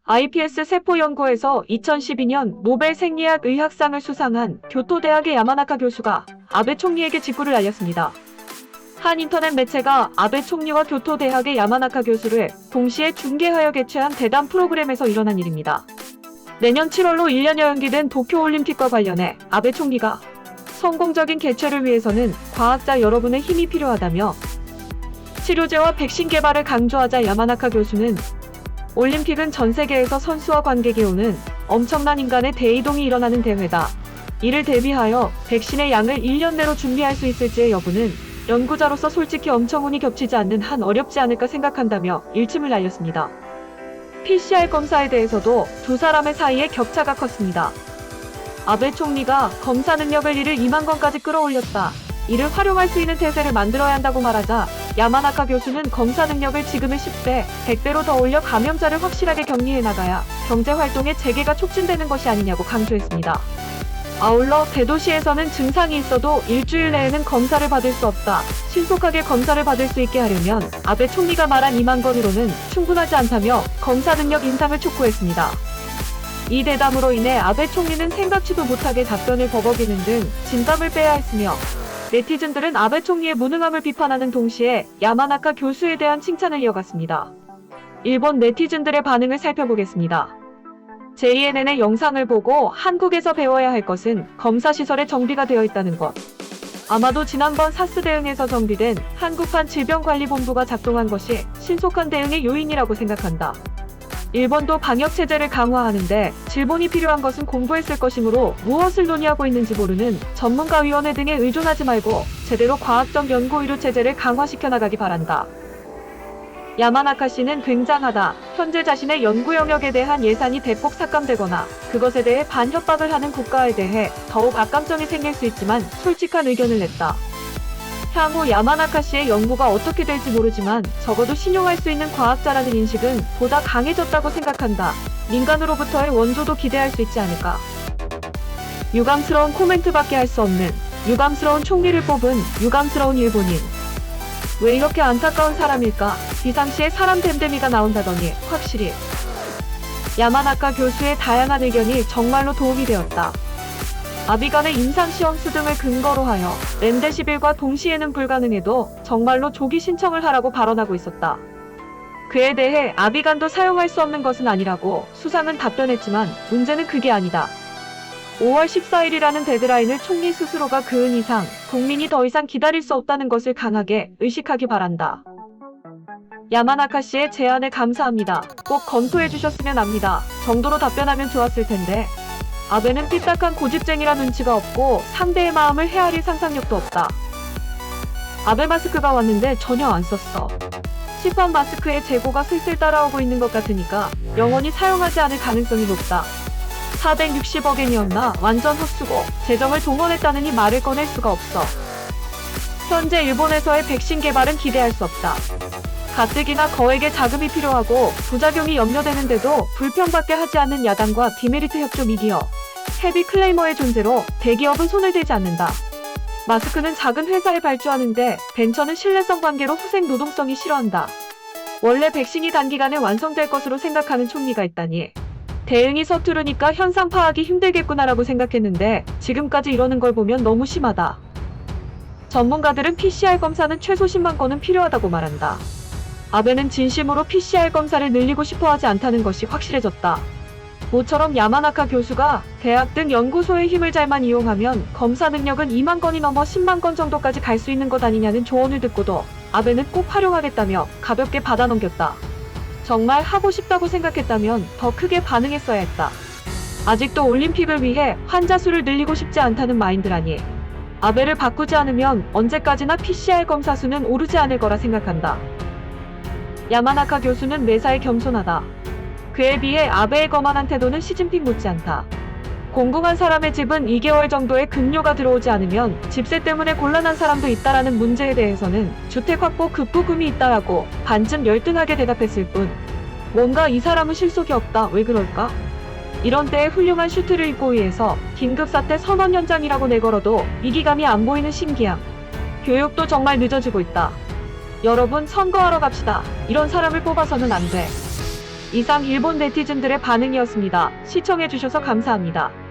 iPS 세포연구에서 2012년 노벨 생리학 의학상을 수상한 교토대학의 야마나카 교수가 아베 총리에게 직구를 알렸습니다. 한 인터넷 매체가 아베 총리와 교토대학의 야마나카 교수를 동시에 중계하여 개최한 대담 프로그램에서 일어난 일입니다. 내년 7월로 1년여 연기된 도쿄올림픽과 관련해 아베 총리가 성공적인 개최를 위해서는 과학자 여러분의 힘이 필요하다며 치료제와 백신 개발을 강조하자 야마나카 교수는 올림픽은 전 세계에서 선수와 관객이 오는 엄청난 인간의 대이동이 일어나는 대회다. 이를 대비하여 백신의 양을 1년 내로 준비할 수 있을지의 여부는 연구자로서 솔직히 엄청 운이 겹치지 않는 한 어렵지 않을까 생각한다며 일침을 날렸습니다. PCR 검사에 대해서도 두 사람의 사이에 격차가 컸습니다. 아베 총리가 검사 능력을 이를 2만 건까지 끌어올렸다. 이를 활용할 수 있는 태세를 만들어야 한다고 말하자 야마나카 교수는 검사 능력을 지금의 10배, 100배로 더 올려 감염자를 확실하게 격리해 나가야 경제활동의 재개가 촉진되는 것이 아니냐고 강조했습니다. 아울러 대도시에서는 증상이 있어도 일주일 내에는 검사를 받을 수 없다. 신속하게 검사를 받을 수 있게 하려면 아베 총리가 말한 2만 건으로는 충분하지 않다며 검사 능력 인상을 촉구했습니다. 이 대담으로 인해 아베 총리는 생각지도 못하게 답변을 버벅이는 등 진땀을 빼야 했으며 네티즌들은 아베 총리의 무능함을 비판하는 동시에 야마나카 교수에 대한 칭찬을 이어갔습니다. 일본 네티즌들의 반응을 살펴보겠습니다. JNN의 영상을 보고 한국에서 배워야 할 것은 검사시설의 정비가 되어 있다는 것. 아마도 지난번 사스 대응에서 정비된 한국판 질병관리본부가 작동한 것이 신속한 대응의 요인이라고 생각한다. 일본도 방역체제를 강화하는데 질본이 필요한 것은 공부했을 것이므로 무엇을 논의하고 있는지 모르는 전문가위원회 등에 의존하지 말고 제대로 과학적 연구의료체제를 강화시켜 나가기 바란다. 야마나카 씨는 굉장하다. 현재 자신의 연구 영역에 대한 예산이 대폭 삭감되거나 그것에 대해 반협박을 하는 국가에 대해 더욱 악감정이 생길 수 있지만 솔직한 의견을 냈다. 향후 야마나카 씨의 연구가 어떻게 될지 모르지만 적어도 신용할 수 있는 과학자라는 인식은 보다 강해졌다고 생각한다. 민간으로부터의 원조도 기대할 수 있지 않을까. 유감스러운 코멘트밖에 할 수 없는 유감스러운 총리를 뽑은 유감스러운 일본인. 왜 이렇게 안타까운 사람일까? 비상시에 사람 댐댐이가 나온다더니 확실히 야마나카 교수의 다양한 의견이 정말로 도움이 되었다. 아비간의 임상시험수 등을 근거로 하여 렘데시빌과 동시에는 불가능해도 정말로 조기 신청을 하라고 발언하고 있었다. 그에 대해 아비간도 사용할 수 없는 것은 아니라고 수상은 답변했지만 문제는 그게 아니다. 5월 14일이라는 데드라인을 총리 스스로가 그은 이상 국민이 더 이상 기다릴 수 없다는 것을 강하게 의식하기 바란다. 야마나카 씨의 제안에 감사합니다. 꼭 검토해 주셨으면 합니다. 정도로 답변하면 좋았을 텐데. 아베는 삐딱한 고집쟁이라 눈치가 없고 상대의 마음을 헤아릴 상상력도 없다. 아베 마스크가 왔는데 전혀 안 썼어. 시판 마스크의 재고가 슬슬 따라오고 있는 것 같으니까 영원히 사용하지 않을 가능성이 높다. 460억엔이었나? 완전 헛수고. 재정을 동원했다느니 말을 꺼낼 수가 없어. 현재 일본에서의 백신 개발은 기대할 수 없다. 가뜩이나 거액의 자금이 필요하고 부작용이 염려되는데도 불평밖에 하지 않는 야당과 디메리트 협조 미디어, 헤비 클레이머의 존재로 대기업은 손을 대지 않는다. 마스크는 작은 회사에 발주하는데 벤처는 신뢰성 관계로 후생 노동성이 싫어한다. 원래 백신이 단기간에 완성될 것으로 생각하는 총리가 있다니. 대응이 서투르니까 현상 파악이 힘들겠구나라고 생각했는데 지금까지 이러는 걸 보면 너무 심하다. 전문가들은 PCR 검사는 최소 10만 건은 필요하다고 말한다. 아베는 진심으로 PCR 검사를 늘리고 싶어하지 않다는 것이 확실해졌다. 모처럼 야마나카 교수가 대학 등 연구소의 힘을 잘만 이용하면 검사 능력은 2만 건이 넘어 10만 건 정도까지 갈 수 있는 것 아니냐는 조언을 듣고도 아베는 꼭 활용하겠다며 가볍게 받아넘겼다. 정말 하고 싶다고 생각했다면 더 크게 반응했어야 했다. 아직도 올림픽을 위해 환자 수를 늘리고 싶지 않다는 마인드라니. 아베를 바꾸지 않으면 언제까지나 PCR 검사 수는 오르지 않을 거라 생각한다. 야마나카 교수는 매사에 겸손하다. 그에 비해 아베의 거만한 태도는 시진핑 못지않다. 공공한 사람의 집은 2개월 정도의 급료가 들어오지 않으면 집세 때문에 곤란한 사람도 있다라는 문제에 대해서는 주택 확보 급부금이 있다라고 반쯤 열등하게 대답했을 뿐 뭔가 이 사람은 실속이 없다. 왜 그럴까? 이런 때에 훌륭한 슈트를 입고 위해서 긴급사태 선언 현장이라고 내걸어도 위기감이 안 보이는 심기양. 교육도 정말 늦어지고 있다. 여러분 선거하러 갑시다. 이런 사람을 뽑아서는 안 돼. 이상 일본 네티즌들의 반응이었습니다. 시청해주셔서 감사합니다.